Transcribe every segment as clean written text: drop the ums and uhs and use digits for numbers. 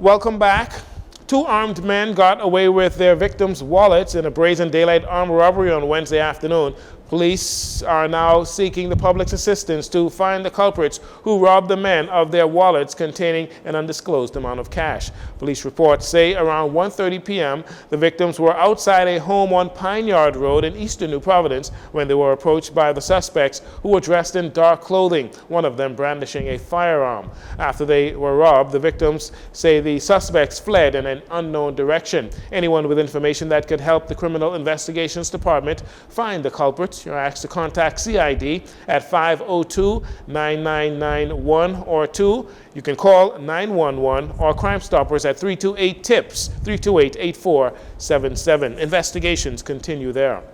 Welcome back. Two armed men got away with their victims' wallets in a brazen daylight armed robbery on Wednesday afternoon. Police are now seeking the public's assistance to find the culprits who robbed the men of their wallets containing an undisclosed amount of cash. Police reports say around 1:30 p.m. the victims were outside a home on Pine Yard Road in eastern New Providence when they were approached by the suspects, who were dressed in dark clothing, one of them brandishing a firearm. After they were robbed, the victims say the suspects fled in an unknown direction. Anyone with information that could help the Criminal Investigations Department find the culprits, you're asked to contact CID at 502-9991 or 2. You can call 911 or Crime Stoppers at 328-TIPS, 328-8477. Investigations continue there.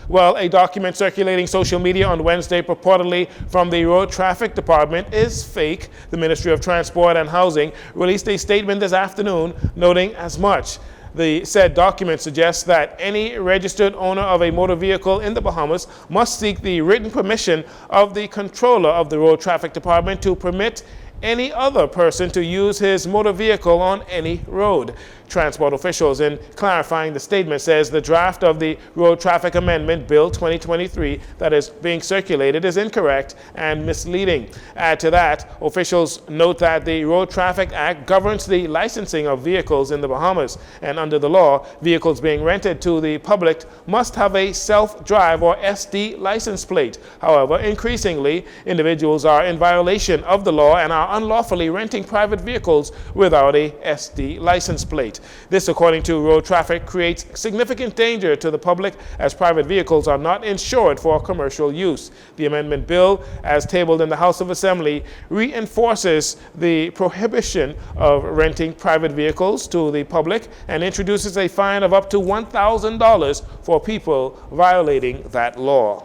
Well, a document circulating social media on Wednesday purportedly from the Road Traffic Department is fake. The Ministry of Transport and Housing released a statement this afternoon noting as much. The said document suggests that any registered owner of a motor vehicle in the Bahamas must seek the written permission of the controller of the Road Traffic Department to permit any other person to use his motor vehicle on any road. Transport officials, in clarifying the statement, says the draft of the Road Traffic Amendment Bill 2023 that is being circulated is incorrect and misleading. Add to that, officials note that the Road Traffic Act governs the licensing of vehicles in the Bahamas, and under the law, vehicles being rented to the public must have a self-drive or SD license plate. However, increasingly, individuals are in violation of the law and are unlawfully renting private vehicles without a SD license plate. This, according to Road Traffic, creates significant danger to the public as private vehicles are not insured for commercial use. The amendment bill, as tabled in the House of Assembly, reinforces the prohibition of renting private vehicles to the public and introduces a fine of up to $1,000 for people violating that law.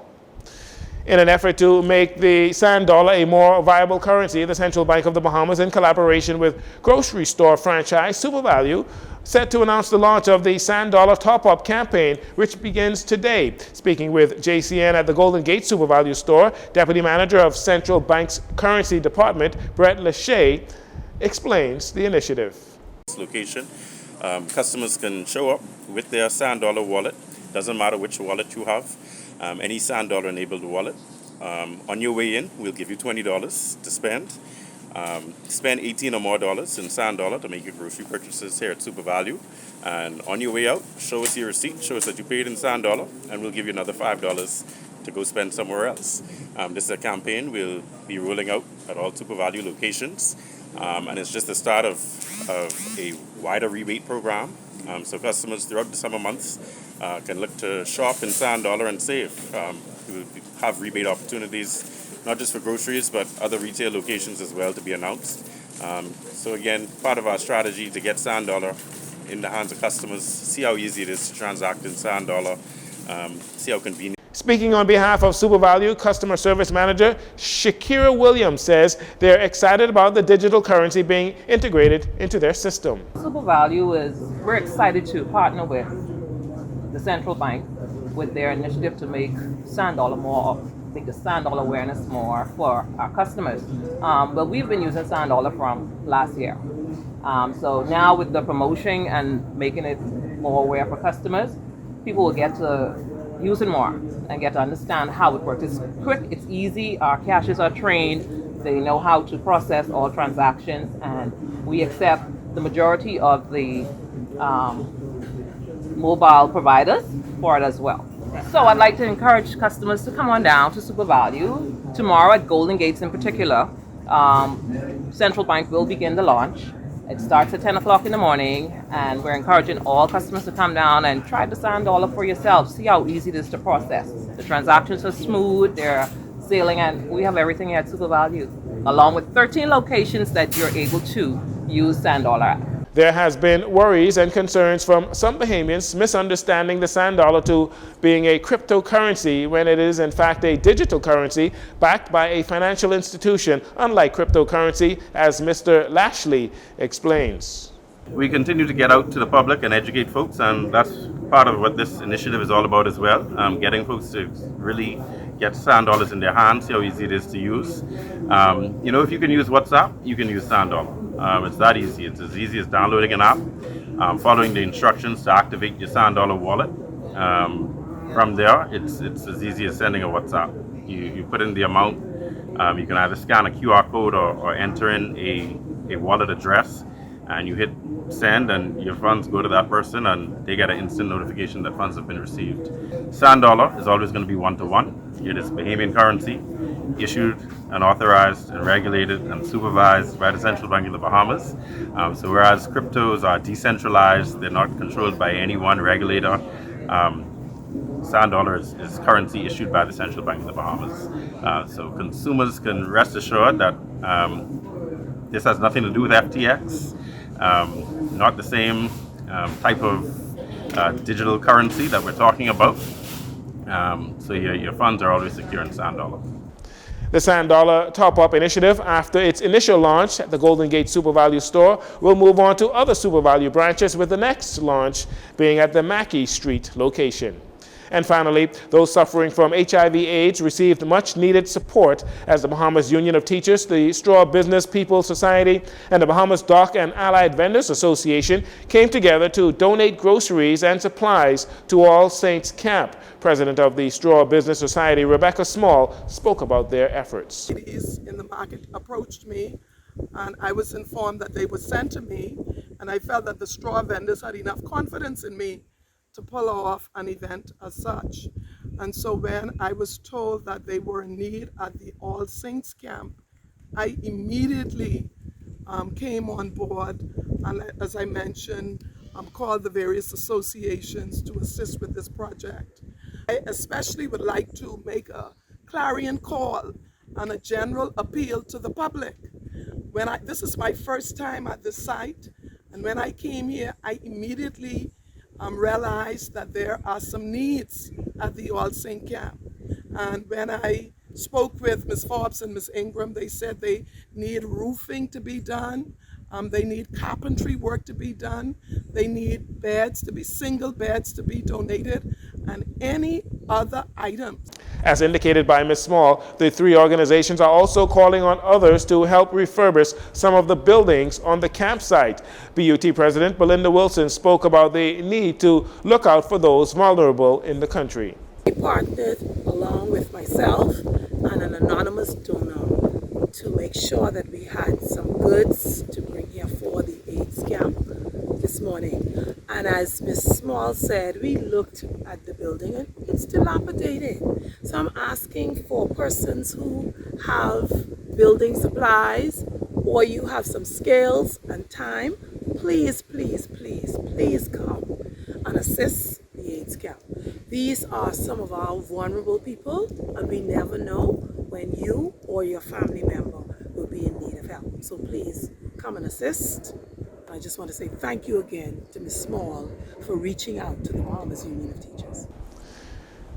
In an effort to make the sand dollar a more viable currency, the Central Bank of the Bahamas, in collaboration with grocery store franchise SuperValue, set to announce the launch of the Sand Dollar Top-Up campaign, which begins today. Speaking with JCN at the Golden Gate SuperValue store, Deputy Manager of Central Bank's Currency Department, Brett Lachey, explains the initiative. This location, customers can show up with their Sand Dollar wallet. Doesn't matter which wallet you have. Any Sand Dollar enabled wallet. On your way in, we'll give you $20 to spend. Spend $18 or more in Sand Dollar to make your grocery purchases here at SuperValue. And on your way out, show us your receipt, show us that you paid in Sand Dollar, and we'll give you another $5 to go spend somewhere else. This is a campaign we'll be rolling out at all SuperValue locations. And it's just the start of a wider rebate program. So customers throughout the summer months can look to shop in Sand Dollar and save. We will have rebate opportunities, not just for groceries, but other retail locations as well to be announced. So again, part of our strategy to get Sand Dollar in the hands of customers, see how easy it is to transact in Sand Dollar, see how convenient. Speaking on behalf of SuperValue, Customer Service Manager Shakira Williams says they're excited about the digital currency being integrated into their system. We're excited to partner with the Central Bank with their initiative to make Sand Dollar make the Sand Dollar awareness more for our customers. But we've been using Sand Dollar from last year. So now with the promotion and making it more aware for customers, people will get to use it more and get to understand how it works. It's quick, it's easy, our cashiers are trained, they know how to process all transactions, and we accept the majority of the mobile providers for it as well. So I'd like to encourage customers to come on down to SuperValue. Tomorrow at Golden Gates in particular, Central Bank will begin the launch. It starts at 10 o'clock in the morning, and we're encouraging all customers to come down and try the Sand Dollar for yourself. See how easy it is to process. The transactions are smooth, they're sailing, and we have everything at SuperValue, along with 13 locations that you're able to use Sand Dollar at. There has been worries and concerns from some Bahamians misunderstanding the Sand Dollar to being a cryptocurrency when it is in fact a digital currency backed by a financial institution, unlike cryptocurrency, as Mr. Lashley explains. We continue to get out to the public and educate folks, and that's part of what this initiative is all about as well, getting folks to really get Sand Dollars in their hands, see how easy it is to use. If you can use WhatsApp, you can use Sand Dollar. It's that easy. It's as easy as downloading an app, following the instructions to activate your Sand Dollar wallet. From there, it's as easy as sending a WhatsApp. You put in the amount. You can either scan a QR code or enter in a wallet address, and you hit send, and your funds go to that person, and they get an instant notification that funds have been received. Sand Dollar is always going to be one-to-one. It is Bahamian currency, issued and authorized and regulated and supervised by the Central Bank of the Bahamas. So whereas cryptos are decentralized, they're not controlled by any one regulator, Sand Dollar is currency issued by the Central Bank of the Bahamas. So consumers can rest assured that this has nothing to do with FTX, not the same type of digital currency that we're talking about. So your funds are always secure in Sand Dollar. The Sand Dollar Top-Up Initiative, after its initial launch at the Golden Gate Super Value store, will move on to other Super Value branches, with the next launch being at the Mackey Street location. And finally, those suffering from HIV/AIDS received much-needed support as the Bahamas Union of Teachers, the Straw Business People Society, and the Bahamas Dock and Allied Vendors Association came together to donate groceries and supplies to All Saints Camp. President of the Straw Business Society, Rebecca Small, spoke about their efforts. Ladies in the market approached me, and I was informed that they were sent to me, and I felt that the straw vendors had enough confidence in me to pull off an event as such. And so when I was told that they were in need at the All Saints Camp, I immediately came on board, and as I mentioned, called the various associations to assist with this project. I especially would like to make a clarion call and a general appeal to the public. This is my first time at this site, and when I came here, I immediately realized that there are some needs at the All Saint Camp. And when I spoke with Ms. Forbes and Ms. Ingram, they said they need roofing to be done, they need carpentry work to be done, they need beds to be, single beds to be donated, and any other items. As indicated by Ms. Small, the three organizations are also calling on others to help refurbish some of the buildings on the campsite. BUT President Belinda Wilson spoke about the need to look out for those vulnerable in the country. We partnered along with myself and an anonymous donor to make sure that we had some goods to bring here for the AIDS camp this morning. And as Ms. Small said, we looked at the building and it's dilapidated. So I'm asking for persons who have building supplies, or you have some skills and time, please, please, please, please come and assist the AIDS camp. These are some of our vulnerable people, and we never know when you or your family member will be in need of help. So please come and assist. I just want to say thank you again to Ms. Small for reaching out to the Bahamas Union of Teachers.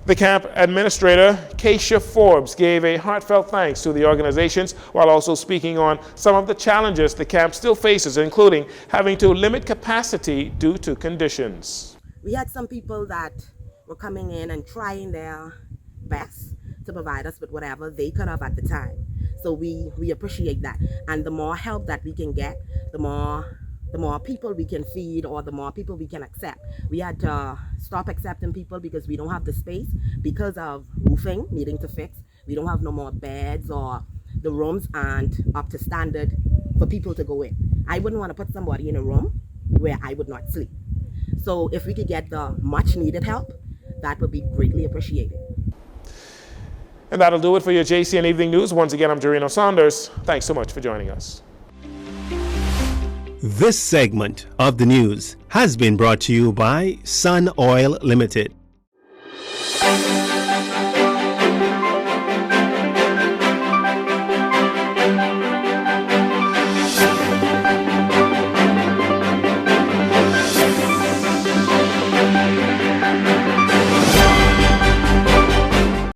The camp administrator, Keisha Forbes, gave a heartfelt thanks to the organizations while also speaking on some of the challenges the camp still faces, including having to limit capacity due to conditions. We had some people that were coming in and trying their best to provide us with whatever they could have at the time. So we appreciate that. And the more help that we can get, the more people we can feed, or the more people we can accept. We had to stop accepting people because we don't have the space because of roofing needing to fix. We don't have no more beds, or the rooms aren't up to standard for people to go in. I wouldn't want to put somebody in a room where I would not sleep. So if we could get the much needed help, that would be greatly appreciated. And that'll do it for your JCN Evening News. Once again, I'm Jarino Saunders. Thanks so much for joining us. This segment of the news has been brought to you by Sun Oil Limited.